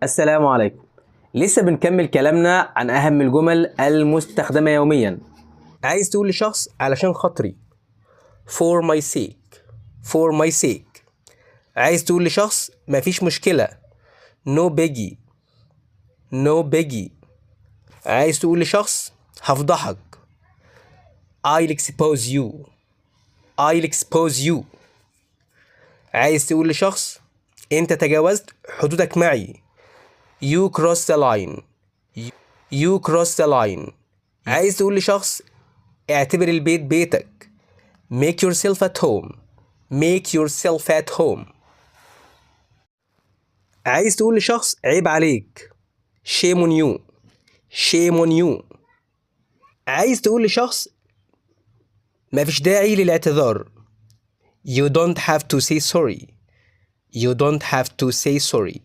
السلام عليكم. لسه بنكمل كلامنا عن أهم الجمل المستخدمة يوميا. عايز تقول لشخص علشان خاطري، for my sake. for my sake. عايز تقول لشخص مفيش مشكلة، no biggie. no biggie. عايز تقول لشخص هفضحك، I'll expose you. I'll expose you. عايز تقول لشخص انت تجاوزت حدودك معي، you crossed the line. You crossed the line. عايز تقول لشخص اعتبر البيت بيتك، make yourself at home. make yourself at home. عايز تقول لشخص عيب عليك، shame on you. shame on you. عايز تقول لشخص مفيش داعي للاعتذار، you don't have to say sorry. you don't have to say sorry.